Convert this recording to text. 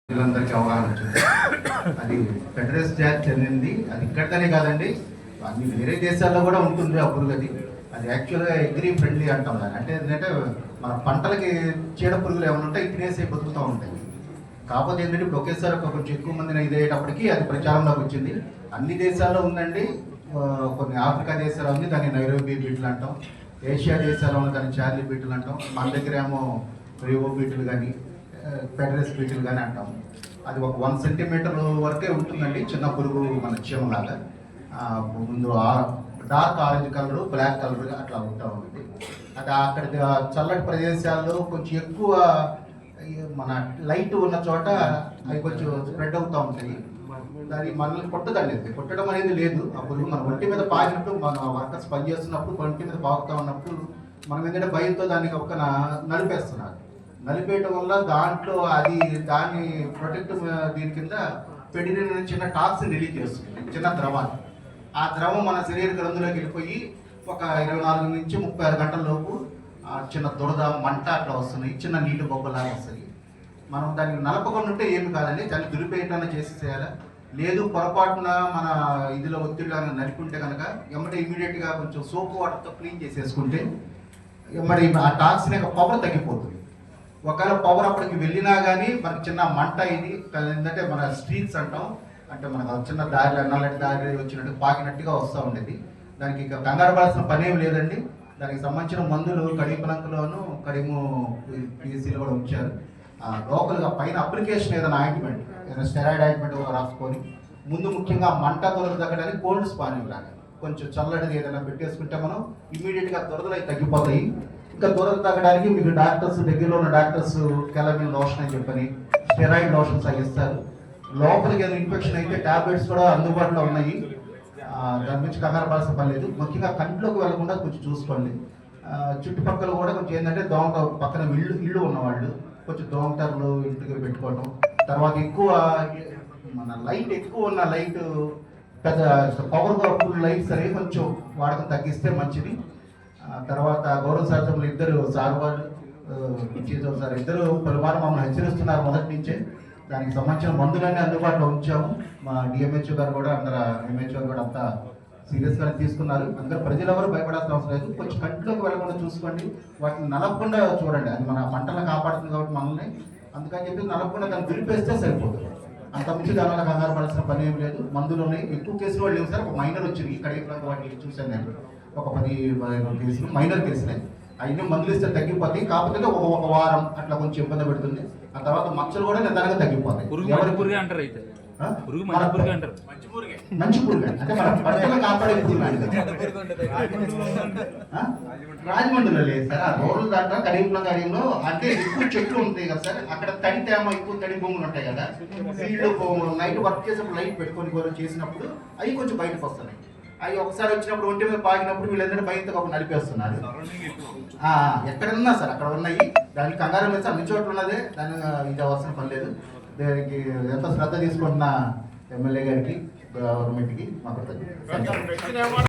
వీళ్ళందరికీ అవగాహన వచ్చింది. అది ఫెడరస్ జాతి చెందింది. అది ఇక్కడితోనే కాదండి, అన్ని వేరే దేశాల్లో కూడా ఉంటుంది ఆ పురుగు. అది యాక్చువల్గా అగ్రి ఫ్రెండ్లీ అంటాం దాన్ని. అంటే ఏంటంటే మన పంటలకి చీడ పురుగులు ఏమైనా ఉంటే తినేసి బతుకుతూ ఉంటాయి. కాకపోతే ఏంటంటే ఇప్పుడు ఒకేసారి కొంచెం ఎక్కువ మందిని ఇదయ్యేటప్పటికి అది ప్రచారంలోకి వచ్చింది. అన్ని దేశాల్లో ఉందండి. కొన్ని ఆఫ్రికా దేశాల్లో ఉంది, దాన్ని నైరోబీ బీట్లు అంటాం. ఏషియా దేశాల్లో ఉన్న దాన్ని చార్లీ బీట్లు అంటాం. మన దగ్గర ఏమో రివో బీట్లు కానీ ఫెడరస్ బీట్లు కానీ అంటాం. అది ఒక 1 సెంటీమీటర్ వరకే ఉంటుందండి, చిన్న పురుగు, మన చీమలాగా. ముందు dark orange colour, black colour అట్లా ఉంటా ఉంటుంది. అది అక్కడ చల్లటి ప్రదేశాల్లో కొంచెం ఎక్కువ మన లైట్ ఉన్న చోట అవి కొంచెం స్ప్రెడ్ అవుతూ ఉంటాయి. దాన్ని మనల్ని కొట్టదండి, కొట్టడం అనేది లేదు. అప్పుడు మన ఒంటి మీద పాకినప్పుడు, మన వర్కర్స్ పనిచేస్తున్నప్పుడు ఒంటి మీద పాకుతూ ఉన్నప్పుడు మనం ఏంటంటే భయంతో దానికి ఒక నలిపేస్తున్నారు. నలిపేయటం వల్ల దాంట్లో దాన్ని ప్రొటెక్ట్ దీని కింద పెడిగ్రిన్ చిన్న టాక్సిన్ రిలీజ్ చేస్తుంది, చిన్న ద్రవాన్ని. ఆ ద్రవం మన శరీర గ్రంథులోకి వెళ్ళిపోయి ఒక 24 నుంచి 36 గంటల లోపు చిన్న దురద, మంట అట్లా వస్తున్నాయి, చిన్న నీటి బొబ్బలాగా వస్తాయి. మనం దాన్ని నలపకుండా ఉంటే ఏమి కాదండి, దాన్ని దులిపేయటాన్ని చేసేయాలి. లేదు పొరపాటున మన ఇదిలో ఒత్తిడిలో నలిపుంటే కనుక ఎమ్మటే ఇమీడియట్గా కొంచెం సోపు వాటర్తో క్లీన్ చేసేసుకుంటే ఎమ్మటి ఆ టాక్సిన్ యొక్క పవర్ తగ్గిపోతుంది. ఒకవేళ పవర్ అప్పటికి వెళ్ళినా కానీ మనకి చిన్న మంట ఇది ఏంటంటే మన స్ట్రీక్స్ అంటాం, అంటే మనకు చిన్న దారి, నల్లటి దారి వచ్చినట్టు పాకినట్టుగా వస్తూ ఉండేది. దానికి ఇక కంగారు పడాల్సిన పనేం లేదండి. దానికి సంబంధించిన మందులు కడిపలంకలోను కడిము పీసీలు కూడా ఉంచారు. లోకల్గా పైన అప్లికేషన్ ఏదైనా ఆయింట్మెంట్, ఏదైనా స్టెరాయిడ్ ఆయింట్మెంట్ రాసుకొని ముందు ముఖ్యంగా మంట దురద తగ్గడానికి కోల్డ్ స్పాన్ లాగా కొంచెం చల్లటిది ఏదైనా పెట్టేసుకుంటే మనం ఇమీడియట్గా దురదలు అవి తగ్గిపోతాయి. ఇంకా దురద తగ్గడానికి మీకు డాక్టర్స్, దగ్గరలో ఉన్న డాక్టర్స్ కెలమిన్ లోషన్ అని చెప్పని స్టెరాయిడ్ లోషన్స్ అవి ఇస్తారు. లోపలికి ఏదైనా ఇన్ఫెక్షన్ అయితే ట్యాబ్లెట్స్ కూడా అందుబాటులో ఉన్నాయి. దాని గురించి కంగారు పడాల్సిన పని లేదు. ముఖ్యంగా కంట్లోకి వెళ్లకుండా కొంచెం చూసుకోండి. చుట్టుపక్కల కూడా కొంచెం ఏంటంటే పక్కన ఇళ్ళు ఉన్నవాళ్ళు కొంచెం దోమటర్లు ఇంటికి పెట్టుకోవడం. తర్వాత ఎక్కువ మన లైట్ ఎక్కువ ఉన్న లైట్, పెద్ద పవర్గా ఫుల్ లైట్స్ అనేవి కొంచెం వాడకం తగ్గిస్తే మంచిది. తర్వాత గౌరవ శాస్త్రంలో ఇద్దరు సార్ వాళ్ళు సార్ ఇద్దరు పలుమారు మమ్మల్ని హెచ్చరిస్తున్నారు మొదటి నుంచే. దానికి సంబంధించిన మందులన్నీ అందుబాటులో ఉంచాము. మా డిఎంహెచ్ఓ గారు కూడా ఎంహెచ్ఓ కూడా అంతా సీరియస్గానే తీసుకున్నారు. అందరూ ప్రజలు ఎవరు భయపడాల్సిన అవసరం లేదు. కొంచెం కంట్లోకి వెళ్ళకుండా చూసుకోండి, వాటిని నలపకుండా చూడండి. అది మన పంటలను కాపాడుతుంది కాబట్టి మనల్ని, అందుకని చెప్పి నలపకుండా దాన్ని దులిపేస్తే సరిపోతుంది. అంత మించి దానివల్ల కంగారు పడాల్సిన పని ఏం లేదు. మందులు ఉన్నాయి. ఎక్కువ కేసులు వాళ్ళు లేవు సార్, ఒక మైనర్ వచ్చింది కడిగిపోయిన వాటిని చూశాను నేను. ఒక 10 కేసులు మైనర్ కేసులే. అవన్నీ మందులు ఇస్తే తగ్గిపోతాయి. కాకపోతే ఒక వారం అట్లా కొంచెం ఇబ్బంది పెడుతుంది. ఆ తర్వాత మచ్చలు కూడా నిదానంగా తగ్గిపోతాయి. మంచి పురుగు అంటే మన పంటలు కాపాడే పురుగు అండి. రాజమండ్రిలో లేదు సార్, ఆ రోడ్ల దాంట్లో కరీంలో అంటే ఎక్కువ చెట్లు ఉంటాయి కదా సార్, అక్కడ తడి తేమ, ఎక్కువ తడి భూములు ఉంటాయి కదా. ఫీల్డ్ నైట్ వర్క్ చేసినప్పుడు లైట్ పెట్టుకొని చేసినప్పుడు అవి కొంచెం బయటకు వస్తున్నాయి. అవి ఒకసారి వచ్చినప్పుడు ఒంటి మీద పాకినప్పుడు వీళ్ళందరూ బయటకు ఒక నలిపేస్తున్నారు. ఎక్కడన్నా సార్ అక్కడ ఉన్నాయి. దానికి కంగారు మీద అన్ని చోట్ల ఉన్నదే, దాన్ని ఇది అవసరం పని లేదు. దానికి ఎంత శ్రద్ధ తీసుకుంటున్న ఎమ్మెల్యే గారికి, గవర్నమెంట్కి మాకు